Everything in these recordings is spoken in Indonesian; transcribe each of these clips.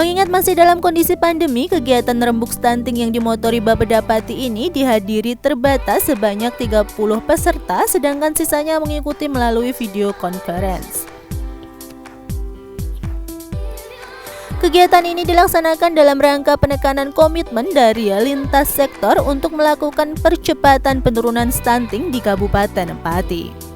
Mengingat masih dalam kondisi pandemi, kegiatan rembuk stunting yang dimotori Bapeda Pati ini dihadiri terbatas sebanyak 30 peserta, sedangkan sisanya mengikuti melalui video conference. Kegiatan ini dilaksanakan dalam rangka penekanan komitmen dari lintas sektor untuk melakukan percepatan penurunan stunting di Kabupaten Pati.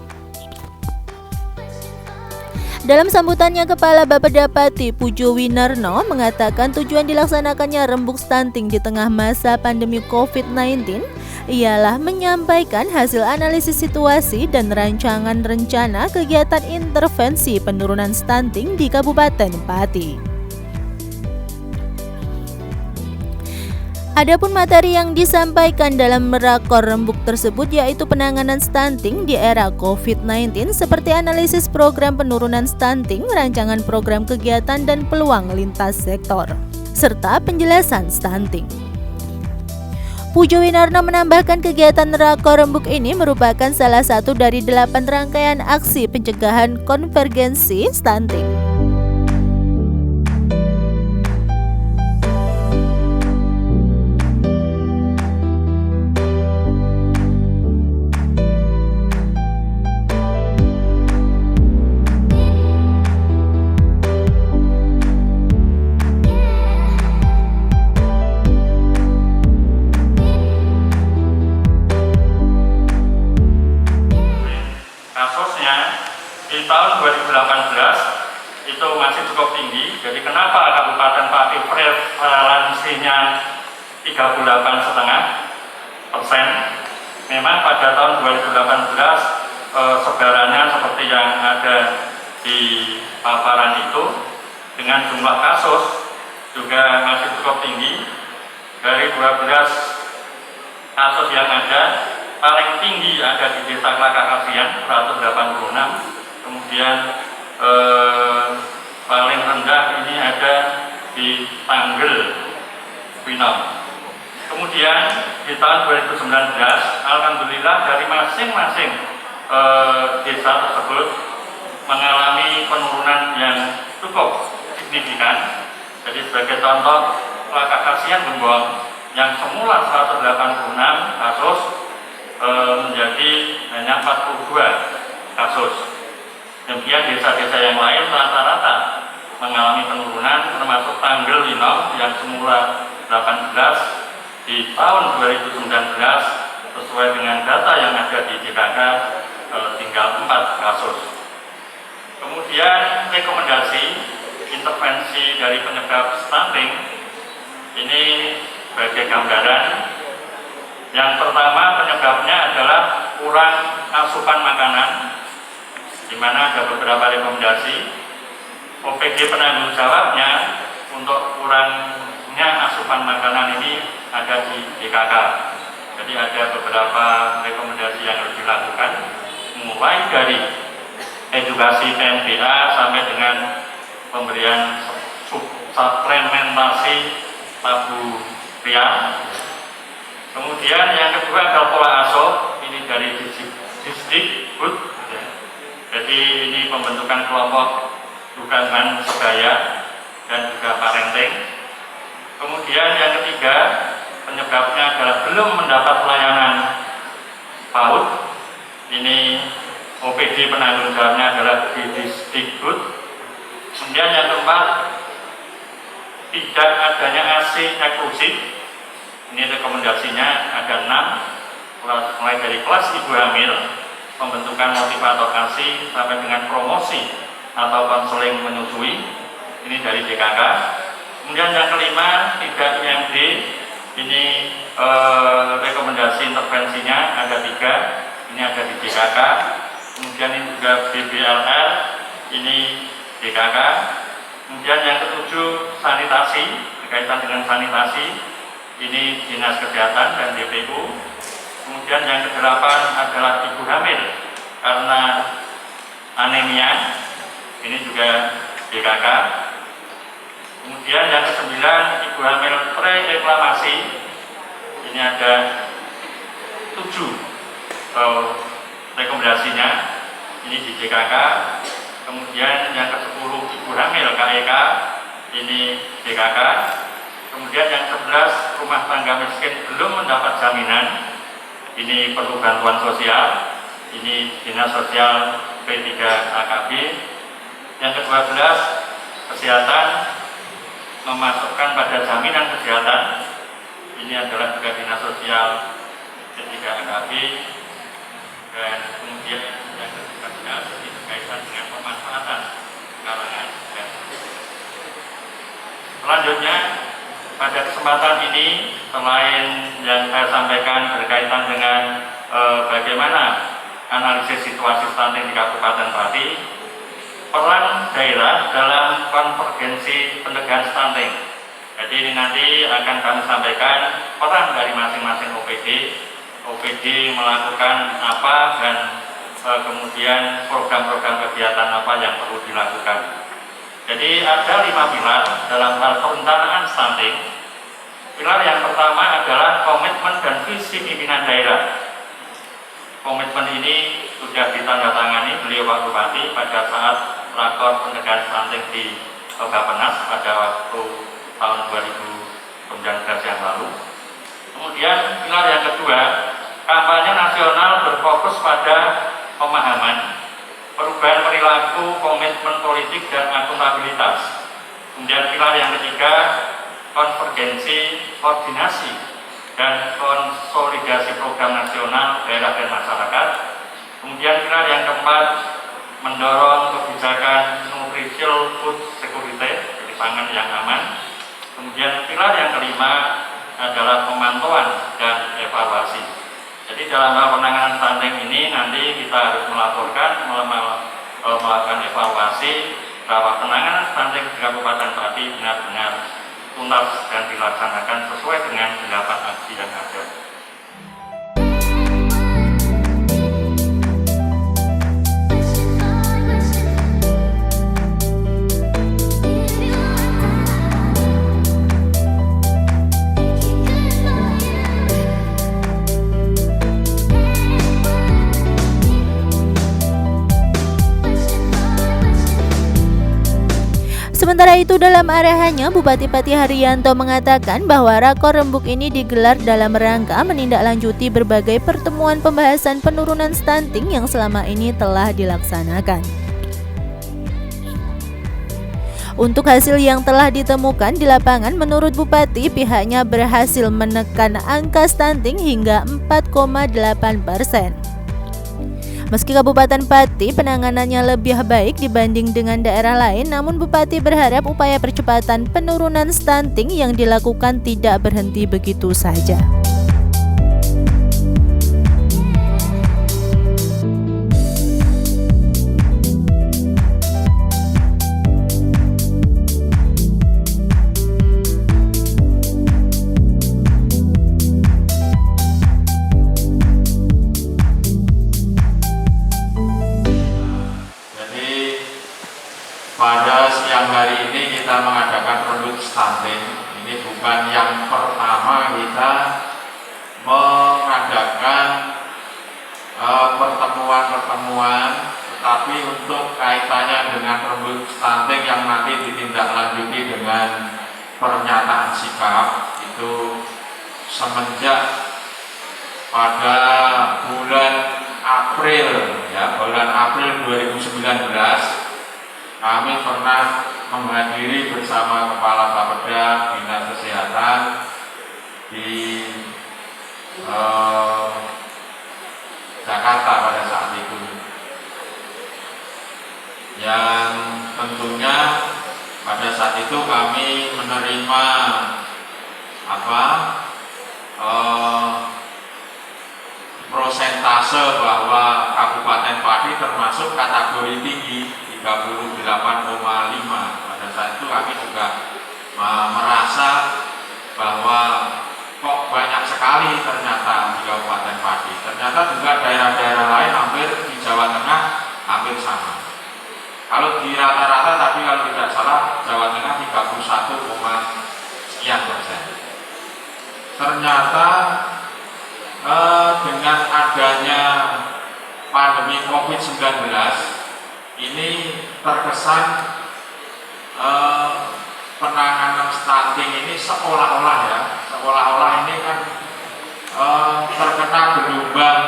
Dalam sambutannya, Kepala Bapeda Pati Pujo Winarno mengatakan tujuan dilaksanakannya rembuk stunting di tengah masa pandemi COVID-19 ialah menyampaikan hasil analisis situasi dan rancangan rencana kegiatan intervensi penurunan stunting di Kabupaten Pati. Adapun materi yang disampaikan dalam rakor rembuk tersebut yaitu penanganan stunting di era COVID-19 seperti analisis program penurunan stunting, rancangan program kegiatan dan peluang lintas sektor, serta penjelasan stunting. Pujo Winarno menambahkan kegiatan rakor rembuk ini merupakan salah satu dari 8 rangkaian aksi pencegahan konvergensi stunting. Di tahun 2018 itu masih cukup tinggi. Jadi kenapa Kabupaten Pati prevalensinya 38,5%? Memang pada tahun 2018 sebarannya seperti yang ada di paparan itu, dengan jumlah kasus juga masih cukup tinggi. Dari 12 kasus yang ada, paling tinggi ada di Desa Klakakasian 186. Kemudian paling rendah ini ada di Tanggel, Winong. Kemudian di tahun 2019, alhamdulillah dari masing-masing desa tersebut mengalami penurunan yang cukup signifikan. Jadi sebagai contoh, Klakakasian Gembong yang semula 186 kasus menjadi hanya 42 kasus. Demikian desa-desa yang lain rata-rata mengalami penurunan, termasuk Tanggel Winong yang semula 18 di tahun 2019 sesuai dengan data yang ada di DKK tinggal 4 kasus. Kemudian rekomendasi intervensi dari penyebab stunting ini sebagai gambaran. Yang pertama, penyebabnya adalah kurang asupan makanan, di mana ada beberapa rekomendasi. OPD penanggung jawabnya untuk kurangnya asupan makanan ini ada di DKK. Jadi ada beberapa rekomendasi yang harus dilakukan, mulai dari edukasi PMDA sampai dengan pemberian suplementasi tabu riang. Kemudian yang kedua adalah pola asuh, ini dari Disdikbud. Jadi ini pembentukan kelompok dukungan sebaya dan juga parenting. Kemudian yang ketiga, penyebabnya adalah belum mendapat pelayanan PAUD. Ini OPD penanggung jawabnya adalah di Disdikbud. Kemudian yang keempat, tidak adanya ASI eksklusif. Ini rekomendasinya ada 6, mulai dari kelas ibu hamil, pembentukan motivator ASI sampai dengan promosi atau konseling menyusui, ini dari DKK. Kemudian yang kelima, tidak IMD, ini rekomendasi intervensinya ada 3, ini ada di DKK. Kemudian ini juga BBLR, ini DKK. Kemudian yang ketujuh, sanitasi, berkaitan dengan sanitasi, ini Dinas Kesehatan dan DPU. Kemudian yang kedelapan adalah ibu hamil karena anemia, ini juga DKK. Kemudian yang kesembilan, ibu hamil pre-reklamasi, ini ada 7 rekomendasinya, ini di DKK. Kemudian yang ke-10, ibu hamil KEK, ini DKK. Kemudian yang 11 rumah tangga miskin belum mendapat jaminan, ini perlu bantuan sosial, ini Dinas Sosial P3 AKB. Yang ke-12 kesehatan memasukkan pada jaminan kesehatan, ini adalah juga Dinas Sosial P3 AKB. Dan kemudian yang ke-13 ini berkaitan dengan pemanfaatan kalangan. Selanjutnya pada kesempatan ini, selain yang saya sampaikan berkaitan dengan bagaimana analisis situasi stunting di Kabupaten Pati, peran daerah dalam konvergensi pencegahan stunting. Jadi ini nanti akan kami sampaikan peran dari masing-masing OPD melakukan apa dan kemudian program-program kegiatan apa yang perlu dilakukan. Jadi ada 5 pilar dalam hal perencanaan stunting. Pilar yang pertama adalah komitmen dan visi pimpinan daerah. Komitmen ini sudah ditandatangani beliau Pak Bupati pada saat rakor pencegahan stunting di Bappenas pada waktu tahun 2019 yang lalu. Kemudian pilar yang kedua, kampanye nasional berfokus pada pemahaman, perubahan perilaku, komitmen politik, dan akuntabilitas. Kemudian pilar yang ketiga, konvergensi, koordinasi, dan konsolidasi program nasional daerah dan masyarakat. Kemudian pilar yang keempat, mendorong kebijakan nutritional food security, jadi pangan yang aman. Kemudian pilar yang kelima adalah pemantauan dan evaluasi. Jadi dalam hal penanganan stunting ini nanti kita harus melaporkan, melakukan evaluasi bahwa penanganan stunting di Kabupaten Pati benar-benar tuntas dan dilaksanakan sesuai dengan 8 aksi yang ada. Sementara itu dalam arahannya, Bupati Pati Haryanto mengatakan bahwa rakor rembuk ini digelar dalam rangka menindaklanjuti berbagai pertemuan pembahasan penurunan stunting yang selama ini telah dilaksanakan. Untuk hasil yang telah ditemukan di lapangan, menurut Bupati, pihaknya berhasil menekan angka stunting hingga 4,8%. Meski Kabupaten Pati penanganannya lebih baik dibanding dengan daerah lain, namun Bupati berharap upaya percepatan penurunan stunting yang dilakukan tidak berhenti begitu saja. Pada siang hari ini kita mengadakan rembuk stunting. Ini bukan yang pertama kita mengadakan pertemuan-pertemuan, tetapi untuk kaitannya dengan rembuk stunting yang nanti ditindaklanjuti dengan pernyataan sikap itu semenjak pada bulan April 2019 kami pernah menghadiri bersama Kepala Bapeda Dinas Kesehatan di Jakarta pada saat itu, yang tentunya pada saat itu kami menerima prosentase bahwa Kabupaten Pati termasuk kategori tinggi 38,5. Pada saat itu kami juga merasa bahwa kok banyak sekali ternyata di Kabupaten Pati. Ternyata juga daerah-daerah lain hampir di Jawa Tengah hampir sama. Kalau di rata-rata tapi kalau tidak salah Jawa Tengah 31,sekian%. Ternyata dengan adanya pandemi COVID-19 ini terkesan penanganan stunting ini seolah-olah ini kan terkena gelombang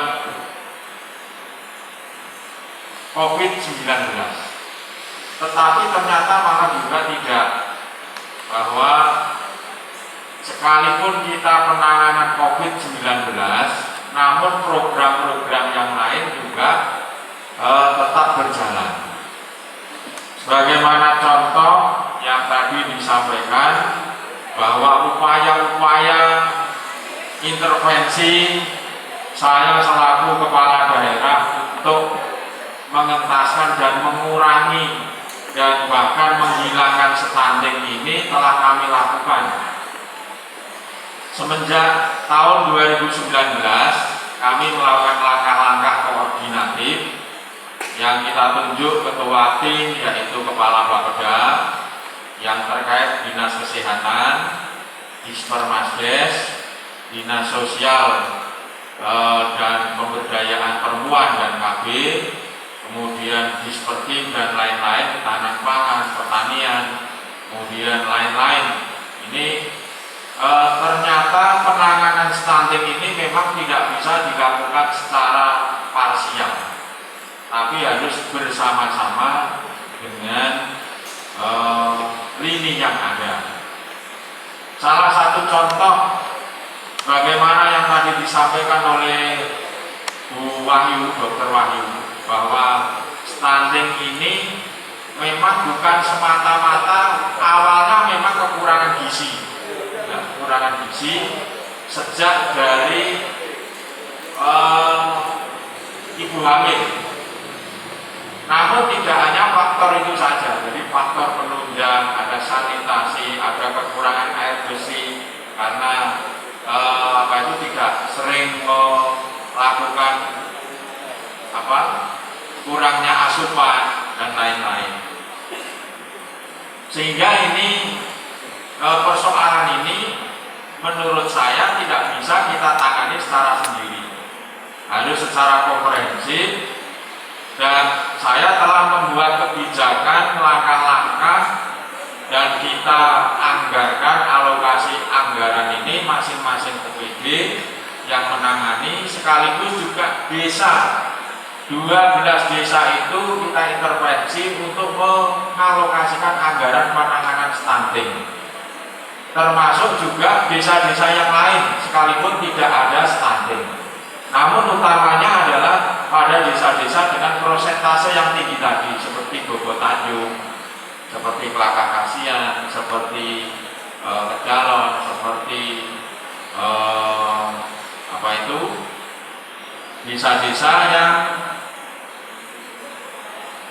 COVID-19. Tetapi ternyata malah juga tidak, bahwa sekalipun kita penanganan COVID-19, namun program-program yang lain juga tetap berjalan. Sebagaimana contoh yang tadi disampaikan, bahwa upaya-upaya intervensi saya selaku kepala daerah untuk mengentaskan dan mengurangi dan bahkan menghilangkan stunting ini telah kami lakukan. Semenjak tahun 2019 kami melakukan langkah-langkah koordinatif yang kita tunjuk ketua tim, yaitu Kepala Bapeda yang terkait Dinas Kesehatan, Dispermasdes, Dinas Sosial dan Pemberdayaan Perempuan dan KB, kemudian Disperkim dan lain-lain, Ketahanan Pangan, Pertanian, kemudian lain-lain. Ini ternyata penanganan stunting ini memang tidak bisa dilakukan secara parsial, tapi harus bersama-sama dengan lini yang ada. Salah satu contoh bagaimana yang tadi disampaikan oleh Bu Wahyu, Dr. Wahyu, bahwa stunting ini memang bukan semata-mata awalnya memang kekurangan gizi, kekurangan gizi sejak dari ibu hamil. Namun tidak hanya faktor itu saja, jadi faktor penunjang, ada sanitasi, ada kekurangan air bersih karena tidak sering melakukan kurangnya asupan dan lain-lain. Sehingga ini persoalan ini menurut saya tidak bisa kita tangani secara sendiri, harus secara komprehensif. Dan saya telah membuat kebijakan, langkah-langkah, dan kita anggarkan alokasi anggaran ini masing-masing OPD yang menangani, sekaligus juga desa. 12 desa itu kita intervensi untuk mengalokasikan anggaran penanganan stunting, termasuk juga desa-desa yang lain sekalipun tidak ada stunting. Namun utamanya adalah pada desa-desa dengan prosentase yang tinggi tadi, seperti Bogo Tanjung, seperti Kelakah Kasian, seperti Kedalon, seperti desa-desa yang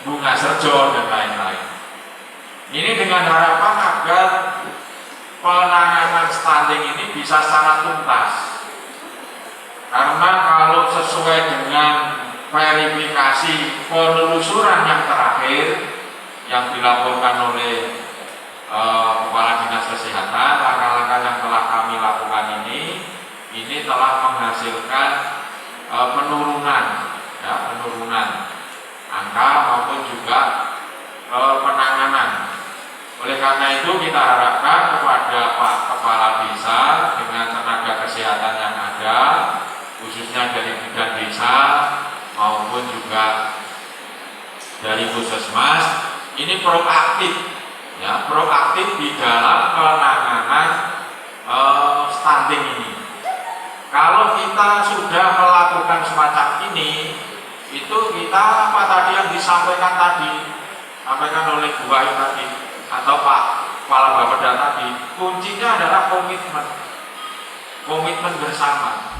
Bunga Serjo dan lain-lain. Ini dengan harapan agar penanganan stunting ini bisa secara tuntas. Karena kalau sesuai dengan verifikasi penelusuran yang terakhir yang dilaporkan oleh Kepala Dinas Kesehatan, langkah-langkah yang telah kami lakukan ini telah menghasilkan penurunan angka maupun juga penanganan. Oleh karena itu kita harapkan kepada Pak Kepala Desa dengan tenaga kesehatan yang ada, khususnya dari bidang desa maupun juga dari Puskesmas, ini proaktif di dalam penanganan stunting ini. Kalau kita sudah melakukan semacam ini, itu kita yang disampaikan oleh Bu Wahyu tadi atau Pak Kepala Bapeda tadi, kuncinya adalah komitmen bersama.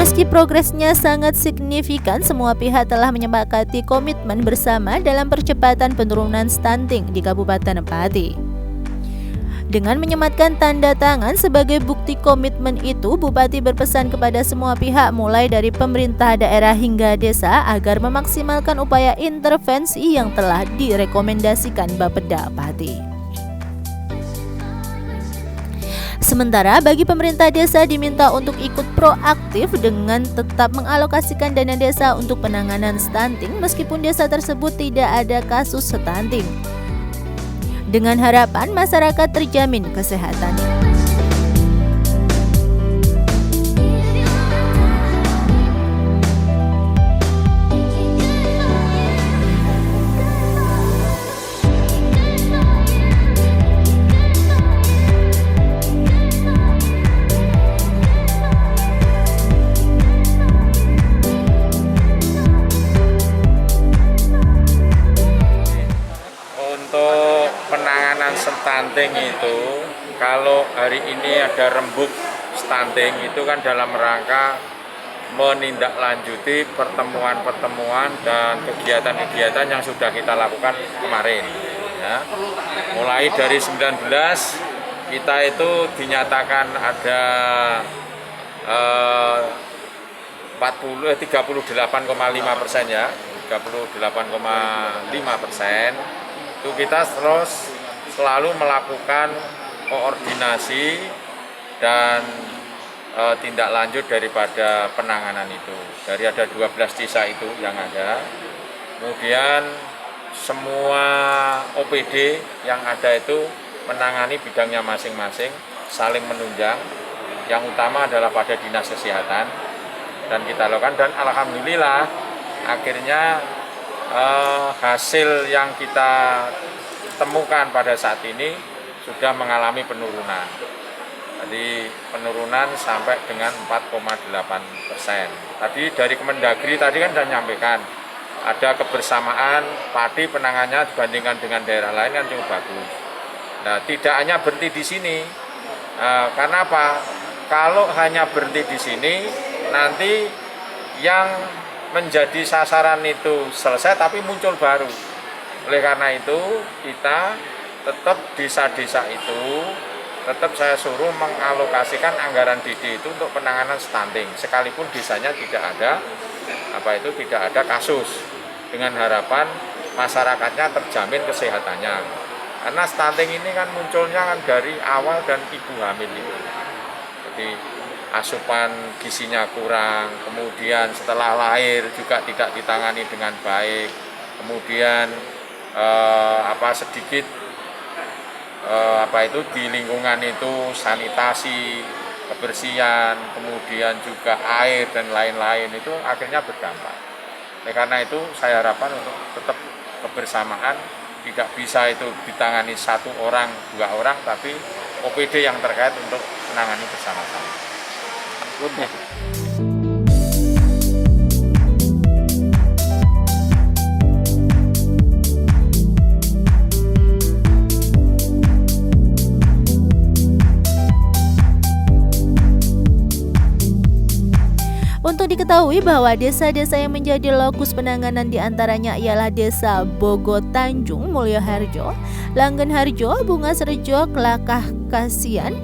Meski progresnya sangat signifikan, semua pihak telah menyepakati komitmen bersama dalam percepatan penurunan stunting di Kabupaten Pati. Dengan menyematkan tanda tangan sebagai bukti komitmen itu, Bupati berpesan kepada semua pihak mulai dari pemerintah daerah hingga desa agar memaksimalkan upaya intervensi yang telah direkomendasikan Bapeda Pati. Sementara bagi pemerintah desa diminta untuk ikut proaktif dengan tetap mengalokasikan dana desa untuk penanganan stunting meskipun desa tersebut tidak ada kasus stunting. Dengan harapan masyarakat terjamin kesehatannya. Untuk penanganan stunting itu, kalau hari ini ada rembuk stunting itu kan dalam rangka menindaklanjuti pertemuan-pertemuan dan kegiatan-kegiatan yang sudah kita lakukan kemarin. Ya. Mulai dari 19 kita itu dinyatakan ada 38,5% ya, 38,5%. Itu kita terus selalu melakukan koordinasi dan tindak lanjut daripada penanganan itu. Dari ada 12 desa itu yang ada, kemudian semua OPD yang ada itu menangani bidangnya masing-masing, saling menunjang. Yang utama adalah pada dinas kesehatan, dan kita lakukan, dan alhamdulillah akhirnya hasil yang kita temukan pada saat ini sudah mengalami penurunan. Jadi penurunan sampai dengan 4,8%. Tadi dari Kemendagri tadi kan sudah menyampaikan ada kebersamaan padi penanganannya dibandingkan dengan daerah lain kan cukup bagus. Nah, tidak hanya berhenti di sini. Karena apa? Kalau hanya berhenti di sini, nanti yang menjadi sasaran itu selesai tapi muncul baru. Oleh karena itu kita tetap desa-desa itu tetap saya suruh mengalokasikan anggaran DD itu untuk penanganan stunting sekalipun desanya tidak ada kasus, dengan harapan masyarakatnya terjamin kesehatannya. Karena stunting ini kan munculnya kan dari awal dan ibu hamil itu. Jadi asupan gizinya kurang, kemudian setelah lahir juga tidak ditangani dengan baik, kemudian di lingkungan itu sanitasi, kebersihan, kemudian juga air dan lain-lain itu akhirnya berdampak. Karena itu saya harapkan untuk tetap kebersamaan, tidak bisa itu ditangani 1 orang, 2 orang, tapi OPD yang terkait untuk menangani bersama-sama. Untuk diketahui bahwa desa-desa yang menjadi lokus penanganan diantaranya ialah Desa Bogo Tanjung, Mulyoharjo, Langgenharjo, Bungasrejo, Kelakah Kasian,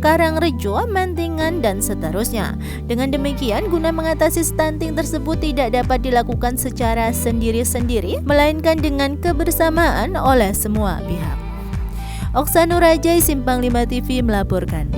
Karangrejo, Mantingan, dan seterusnya. Dengan demikian, guna mengatasi stunting tersebut tidak dapat dilakukan secara sendiri-sendiri, melainkan dengan kebersamaan oleh semua pihak. Oksanurajai, Simpang 5 TV melaporkan.